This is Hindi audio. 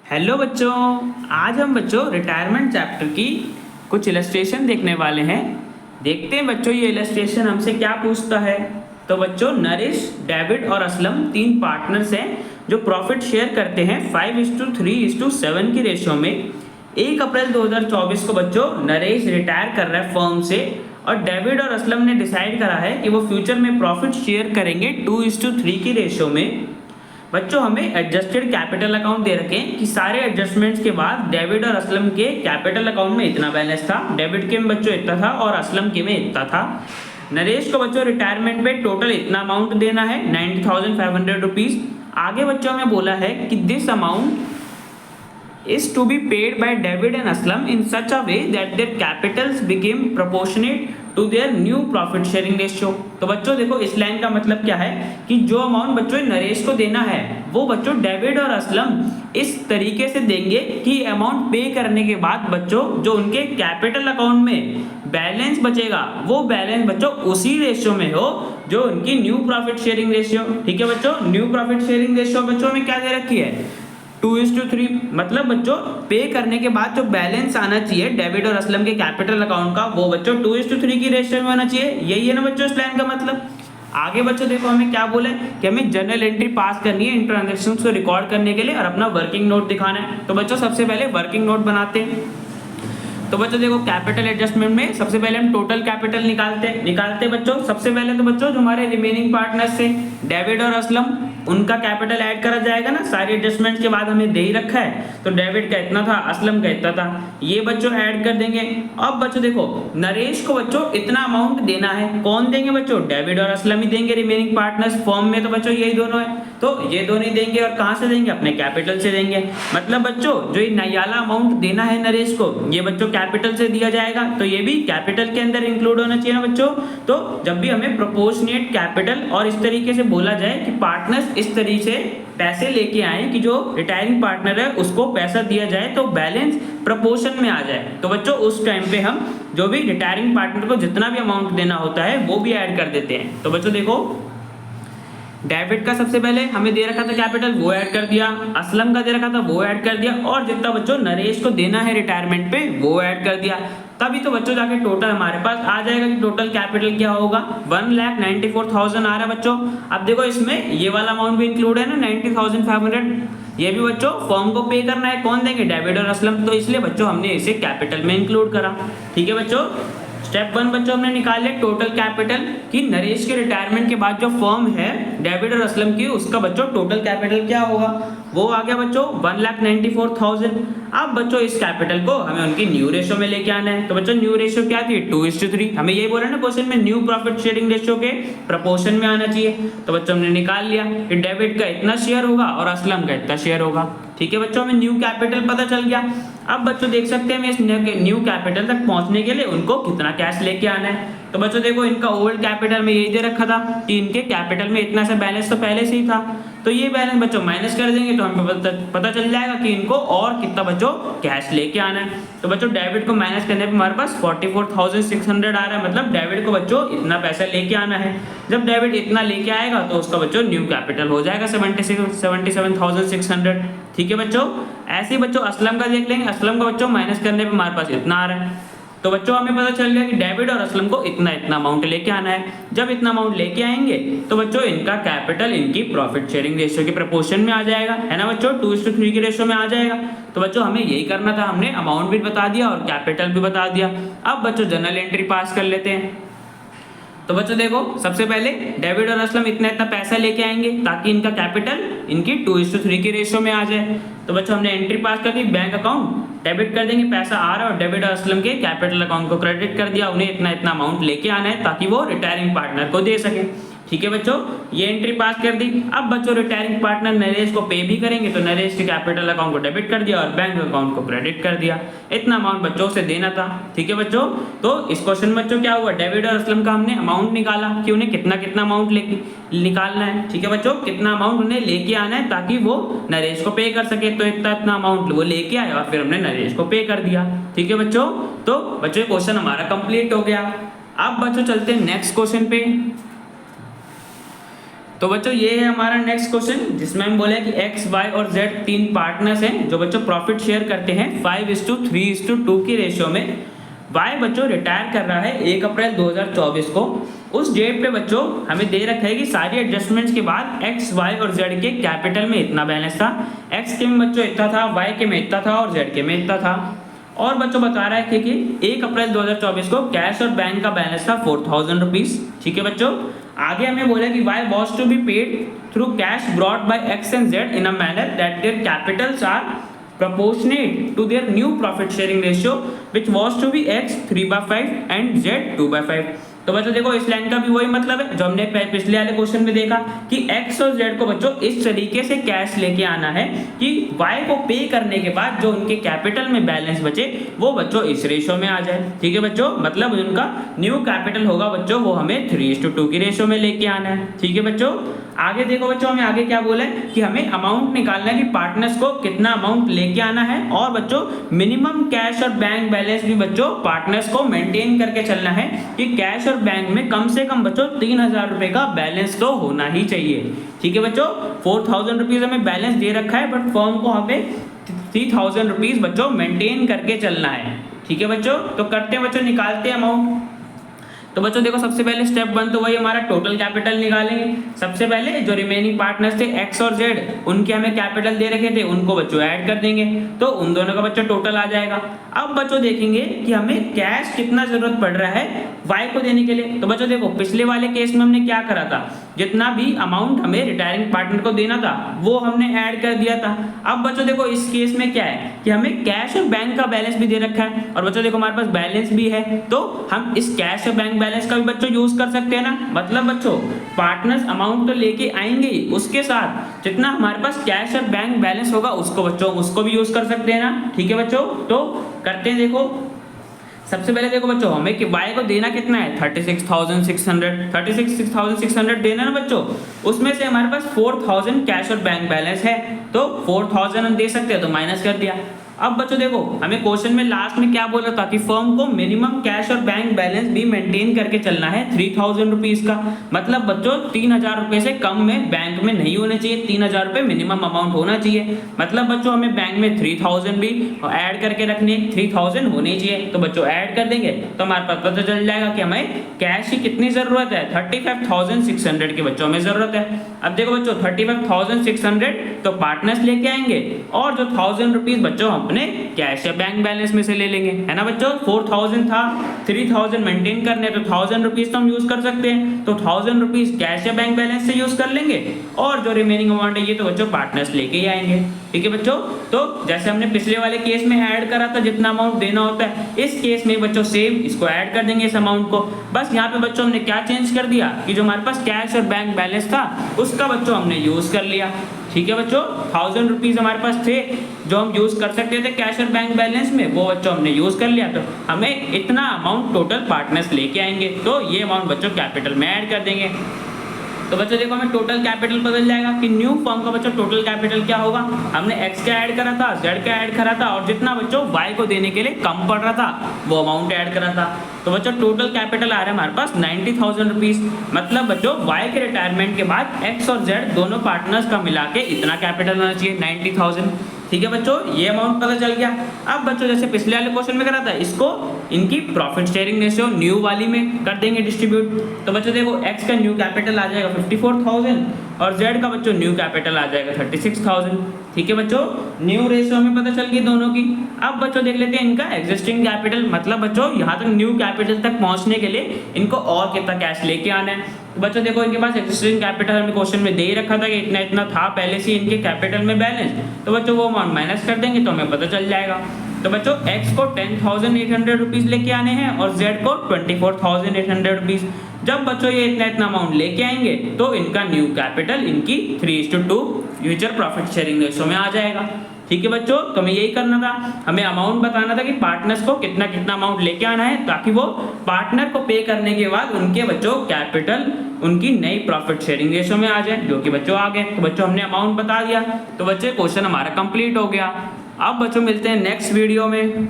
हेलो बच्चों, आज हम बच्चों रिटायरमेंट चैप्टर की कुछ इलस्ट्रेशन देखने वाले हैं। देखते हैं बच्चों ये इलस्ट्रेशन हमसे क्या पूछता है। तो बच्चों नरेश, डेविड और असलम तीन पार्टनर्स हैं जो प्रॉफिट शेयर करते हैं 5:3:7 की रेशियो में। 1 अप्रैल 2024 को बच्चों नरेश रिटायर कर रहा है फर्म से और डेविड और असलम ने डिसाइड करा है कि वो फ्यूचर में प्रॉफिट शेयर करेंगे 2:3 की रेशियो में। बच्चों हमें एडजस्टेड कैपिटल अकाउंट दे रखे हैं कि सारे एडजस्टमेंट्स के बाद डेविड और असलम के कैपिटल अकाउंट में इतना बैलेंस था, डेविड के में बच्चों इतना था और असलम के में इतना था। नरेश को बच्चों रिटायरमेंट पे टोटल इतना अमाउंट देना है 90,500 रुपीज़। आगे बच्चों में बोला है कि this amount is to be paid by David and Aslam in such a way that their capitals became proportionate to their new profit sharing ratio। तो बच्चों देखो इस लाइन का मतलब क्या है कि जो अमाउंट बच्चों नरेश को देना है वो बच्चों डेविड और असलम इस तरीके से देंगे कि अमाउंट पे करने के बाद बच्चों जो उनके कैपिटल अकाउंट में बैलेंस बचेगा वो बैलेंस बच्चों उसी रेशियो में हो जो उनकी न्यू प्रॉफिट शेयरिंग रेशियो। ठीक है बच्चों, न्यू प्रॉफिट शेयरिंग रेशियो बच्चों में क्या दे रखी है 2:3। मतलब बच्चों पे करने के बाद जो बैलेंस आना चाहिए डेविड और असलम के कैपिटल अकाउंट का वो बच्चों 2:3 की रेशियो में होना चाहिए। यही है ना बच्चों इस लाइन का मतलब। आगे बच्चों देखो हमें क्या बोले कि हमें जर्नल एंट्री पास करनी है इन ट्रांजेक्शंस को रिकॉर्ड करने के लिए और अपना वर्किंग नोट दिखाना है। तो बच्चों सबसे पहले वर्किंग नोट बनाते हैं। तो बच्चों देखो कैपिटल एडजस्टमेंट में सबसे पहले हम टोटल कैपिटल निकालते बच्चों। सबसे पहले तो बच्चों जो हमारे रिमेनिंग पार्टनर्स थे डेविड और असलम उनका कैपिटल ऐड करा जाएगा ना, सारे एडजस्टमेंट के बाद हमें दे ही रखा है। तो डेविड का इतना था, असलम का इतना था, ये बच्चों ऐड कर देंगे। अब बच्चों देखो नरेश को बच्चों इतना अमाउंट देना है, कौन देंगे बच्चों डेविड और असलम ही देंगे। रिमेनिंग पार्टनर्स फॉर्म में तो बच्चों यही दोनों है तो ये दोनों ही देंगे। और कहां से देंगे? अपने कैपिटल से देंगे। मतलब बच्चों जो ये नयाला अमाउंट देना है नरेश को ये बच्चों कैपिटल से दिया जाएगा तो ये भी कैपिटल के अंदर इंक्लूड होना चाहिए ना बच्चों। तो जब भी हमें प्रोपोर्शनेट कैपिटल और इस तरीके से बोला जाए कि पार्टनर्स इस तरीके से पैसे लेके आए कि जो रिटायरिंग पार्टनर है उसको पैसा दिया जाए तो बैलेंस प्रोपोर्शन में आ जाए, तो बच्चों उस टाइम पे हम जो भी रिटायरिंग पार्टनर को जितना भी अमाउंट देना होता है वो भी ऐड कर देते हैं। तो बच्चों देखो डेबिट का सबसे पहले हमें दे रखा था कैपिटल वो ऐड कर दिया, असलम का दे रखा था वो ऐड कर दिया और जितना बच्चों नरेश को देना है रिटायरमेंट पे वो ऐड कर दिया। तभी तो बच्चों जाके टोटल हमारे पास आ जाएगा कि टोटल कैपिटल क्या होगा 1,94,000 आ रहा है बच्चों। अब देखो इसमें ये वाला अमाउंट भी इंक्लूड है ना 90,500, ये भी बच्चों फॉर्म को पे करना है, कौन देंगे डेविड और असलम, तो इसलिए बच्चों हमने इसे कैपिटल में इंक्लूड करा। ठीक है बच्चों, स्टेप 1 बच्चों हमने निकाल लिया टोटल कैपिटल कि नरेश के रिटायरमेंट के बाद जो फर्म है डेविड और असलम की उसका बच्चों टोटल कैपिटल क्या होगा, वो आ गया बच्चों 1,94,000। अब बच्चों इस कैपिटल को हमें उनकी न्यू रेशियो में लेके आना है। तो बच्चों न्यू रेशियो क्या थी 2:3। हमें यही बोला ना क्वेश्चन में न्यू प्रॉफिट शेयरिंग रेशियो के प्रपोर्शन में आना चाहिए। तो बच्चों हमने निकाल लिया कि डेविड का इतना शेयर होगा और असलम का इतना शेयर होगा। ठीक है बच्चों, हमें न्यू कैपिटल पता चल गया। अब बच्चों देख सकते हैं इस न्यू कैपिटल तक पहुंचने के लिए उनको कितना कैश लेके आना है। तो बच्चों देखो इनका ओल्ड कैपिटल में यही दे रखा था कि इनके कैपिटल में इतना सा बैलेंस तो पहले से ही था, तो ये बैलेंस बच्चों माइनस कर देंगे तो हमें पता चल जाएगा कि इनको और कितना बच्चों कैश लेके आना है। तो बच्चों डेविड को माइनस करने पे हमारे पास 44,600 आ रहा है, मतलब डेविड को बच्चों इतना पैसा लेके आना है। जब डेविड इतना लेके आएगा तो उसका बच्चों न्यू कैपिटल हो जाएगा 77,600। ठीक है बच्चों, ऐसे ही बच्चों असलम का देख लेंगे। असलम का बच्चों माइनस करने पे हमारे पास इतना आ रहा है, तो बच्चों हमें पता चल गया कि डेविड और असलम को इतना अमाउंट लेके आना है। जब इतना अमाउंट लेके आएंगे तो बच्चों इनका कैपिटल इनकी प्रॉफिट शेयरिंग रेशियो के प्रपोर्शन में आ जाएगा, है ना बच्चों 2:3 की रेशियो में आ जाएगा। तो बच्चों हमें यही करना था, हमने अमाउंट भी बता दिया और कैपिटल भी बता दिया। अब बच्चों जनरल एंट्री पास कर लेते हैं। तो बच्चों देखो सबसे पहले डेविड और असलम इतना पैसा लेके आएंगे ताकि इनका कैपिटल इनकी 2:3 की रेशियो में आ जाए। तो बच्चों हमने एंट्री पास कर दी, बैंक अकाउंट डेबिट कर देंगे, पैसा आ रहा है और डेविड और असलम के कैपिटल अकाउंट को क्रेडिट कर दिया, उन्हें इतना अमाउंट लेके आना है ताकि वो रिटायरिंग पार्टनर को दे सके। ठीक है बच्चों, ये एंट्री पास कर दी। अब बच्चों रिटायरिंग पार्टनर नरेश को पे भी करेंगे तो नरेश के कैपिटल अकाउंट को डेबिट कर दिया और बैंक अकाउंट को क्रेडिट कर दिया। इतना अमाउंट बच्चों से देना था। ठीक है बच्चों, तो इस क्वेश्चन में बच्चों क्या हुआ डेविड और असलम का हमने अमाउंट निकाला कि उन्हें कितना अमाउंट निकालना है। ठीक है बच्चों, कितना अमाउंट उन्हें लेके आना है ताकि वो नरेश को पे कर सके, तो इतना अमाउंट वो लेके आए और फिर हमने नरेश को पे कर दिया। ठीक है बच्चों, तो बच्चों क्वेश्चन हमारा कंप्लीट हो गया। अब बच्चों चलते हैं नेक्स्ट क्वेश्चन पे। तो बच्चों ये है हमारा नेक्स्ट क्वेश्चन, जिसमें हम बोले कि एक्स, वाई और जेड तीन पार्टनर्स हैं जो बच्चों प्रॉफिट शेयर करते हैं 5:3:2 की रेशियो में। वाई बच्चों रिटायर कर रहा है 1 अप्रैल 2024 को। उस डेट पे बच्चों हमें दे रखा है कि सारी एडजस्टमेंट्स के बाद एक्स, वाई और जेड के कैपिटल में इतना बैलेंस था। एक्स के में बच्चों इतना था, वाई के में इतना था और जेड के में इतना था। और बच्चों बता रहा है कि 1 अप्रैल 2024 को कैश और बैंक का बैलेंस था 4000 रुपीज। ठीक है बच्चों, आगे हमें बोला कि Y was to be paid through cash brought by X and Z in a manner that their capitals are proportionate to their new profit sharing ratio which was to be x 3/5 and z 2/5। तो बच्चों देखो इस लाइन का भी वही मतलब है जो हमने पिछले वाले क्वेश्चन में देखा कि x और z को बच्चों इस तरीके से कैश लेके आना है कि y को पे करने के बाद जो उनके कैपिटल में बैलेंस बचे वो बच्चों इस रेशियो में आ जाए। ठीक है बच्चों, मतलब उनका न्यू कैपिटल होगा बच्चों वो हमें 3:2 की रेशियो में लेके आना है। ठीक है बच्चों, आगे देखो बच्चों हमें आगे क्या बोला है कि हमें अमाउंट निकालना है कि पार्टनर्स को कितना अमाउंट लेके आना है और बच्चों मिनिमम कैश और बैंक बैलेंस भी बच्चों पार्टनर्स को मेंटेन करके चलना है कि कैश और बैंक में कम से कम बच्चों 3000 रुपए का बैलेंस तो होना ही चाहिए। ठीक है बच्चों, 4000 रुपीज हमें बैलेंस दे रखा है बट फर्म को हमें 3000 रुपीज बच्चों मेंटेन करके चलना है। ठीक है बच्चों, तो करते हैं बच्चों, निकालते हैं अमाउंट। तो बच्चों देखो सबसे पहले स्टेप 1 तो वही हमारा टोटल कैपिटल निकालेंगे। सबसे पहले जो रिमेनिंग पार्टनर्स थे एक्स और जेड उनके हमें कैपिटल दे रखे थे उनको बच्चों ऐड कर देंगे तो उन दोनों का बच्चों टोटल आ जाएगा। अब बच्चों देखेंगे कि हमें कैश कितना जरूरत पड़ रहा है वाई को देने के लिए। तो बच्चों देखो पिछले वाले केस में हमने क्या करा था, जितना भी अमाउंट हमें रिटायरिंग पार्टनर को देना था वो हमने ऐड कर दिया था। अब बच्चों देखो इस केस में क्या है कि हमें कैश और बैंक का बैलेंस भी दे रखा है और बच्चों देखो हमारे पास बैलेंस भी है तो हम इस कैश और बैंक बैलेंस का भी बच्चों यूज कर सकते हैं ना। मतलब बच्चों पार्टनर्स अमाउंट तो लेके आएंगे ही, उसके साथ जितना हमारे पास कैश और बैंक बैलेंस होगा उसको बच्चों उसको भी यूज कर सकते हैं ना। ठीक है बच्चों, तो करते हैं। देखो सबसे पहले देखो बच्चों हमें कि वाई को देना कितना है 36,600 देना ना बच्चों। उसमें से हमारे पास 4000 कैश और बैंक बैलेंस है तो 4000 हम दे सकते हैं तो माइनस कर दिया। अब बच्चों देखो हमें क्वेश्चन में लास्ट में क्या बोला था कि फर्म को मिनिमम कैश और बैंक बैलेंस भी मेंटेन करके चलना है 3000 रुपीज का। मतलब बच्चों 3000 रुपए से कम में बैंक में नहीं होने चाहिए, 3000 रुपए मिनिमम अमाउंट होना चाहिए। मतलब बच्चों हमें बैंक में 3000 भी ऐड करके रखने 3000 होने चाहिए तो बच्चों ऐड कर देंगे तो हमारे पास पता चल जाएगा कि हमें कैश की कितनी जरूरत है 35,600 की बच्चों में जरूरत है। अब देखो बच्चों 35,600 तो पार्टनर्स लेके आएंगे और जो 1000 रुपीज बच्चों अपने कैश या बैंक बैलेंस में से ले लेंगे, है ना बच्चों। 4000 था, 3000 मेंटेन करने तो 1000 रुपीज तो हम यूज कर सकते हैं तो 1000 रुपीज कैश या बैंक बैलेंस से यूज कर लेंगे और जो रिमेनिंग अमाउंट है ये तो बच्चों पार्टनर्स लेके ही आएंगे। ठीक है बच्चों, तो जैसे हमने पिछले वाले केस में ऐड करा था जितना अमाउंट देना होता है, इस केस में बच्चों सेम इसको ऐड कर देंगे इस अमाउंट को। बस यहाँ पे बच्चों हमने क्या चेंज कर दिया कि जो हमारे पास कैश और बैंक बैलेंस था उसका बच्चों हमने यूज कर लिया। ठीक है बच्चों, 1000 रुपीज हमारे पास थे जो हम यूज कर सकते थे कैश और बैंक बैलेंस में, वो बच्चों हमने यूज कर लिया तो हमें इतना अमाउंट टोटल पार्टनर्स लेके आएंगे तो ये अमाउंट बच्चों कैपिटल में ऐड कर देंगे। तो बच्चों देखो हमें टोटल कैपिटल बदल जाएगा कि न्यू फर्म का बच्चों टोटल कैपिटल क्या होगा, हमने x का ऐड करा था, z का ऐड करा था और जितना बच्चों y को देने के लिए कम पड़ रहा था वो अमाउंट ऐड करा था। तो बच्चों टोटल कैपिटल आ रहा है हमारे पास 90,000 रुपीज। मतलब बच्चों y के रिटायरमेंट के बाद x और z दोनों पार्टनर्स का मिला के इतना कैपिटल होना चाहिए 90,000। ठीक है बच्चों, ये अमाउंट पता चल गया। अब बच्चों जैसे पिछले वाले क्वेश्चन में करा था इसको इनकी प्रॉफिट शेयरिंग रेशियो न्यू वाली में कर देंगे डिस्ट्रीब्यूट। तो बच्चों देखो x का न्यू कैपिटल आ जाएगा 54,000 और z का बच्चों न्यू कैपिटल आ जाएगा 36,000। ठीक है बच्चों, न्यू रेशियो हमें पता चल गई दोनों की। अब बच्चों देख लेते हैं इनका एग्जिस्टिंग कैपिटल। मतलब बच्चों यहाँ तक न्यू कैपिटल तक पहुँचने के लिए इनको और कितना कैश लेके आना है। तो बच्चों देखो इनके पास एग्जिस्टिंग कैपिटल हमें क्वेश्चन में दे ही रखा था कि इतना इतना था पहले से इनके कैपिटल में बैलेंस, तो बच्चों वो अमाउंट माइनस कर देंगे तो हमें पता चल जाएगा। तो बच्चों x को 10,800 रुपीज लेके आने हैं और z को 24,800 रुपीज। जब बच्चों ये इतना इतना अमाउंट लेके आएंगे तो इनका न्यू कैपिटल इनकी 3:2 फ्यूचर प्रॉफिट शेयरिंग रेशियो में आ जाएगा। ठीक है बच्चों, तो हमें यही करना था, हमें अमाउंट बताना था कि पार्टनर्स को कितना कितना अमाउंट लेके आना है ताकि वो पार्टनर को पे करने के बाद उनके बच्चों कैपिटल उनकी नई प्रॉफिट शेयरिंग रेशियो में आ जाए, जो कि बच्चों आ गए। तो बच्चों हमने अमाउंट बता दिया तो बच्चे क्वेश्चन हमारा कंप्लीट हो गया। अब बच्चों मिलते हैं नेक्स्ट वीडियो में।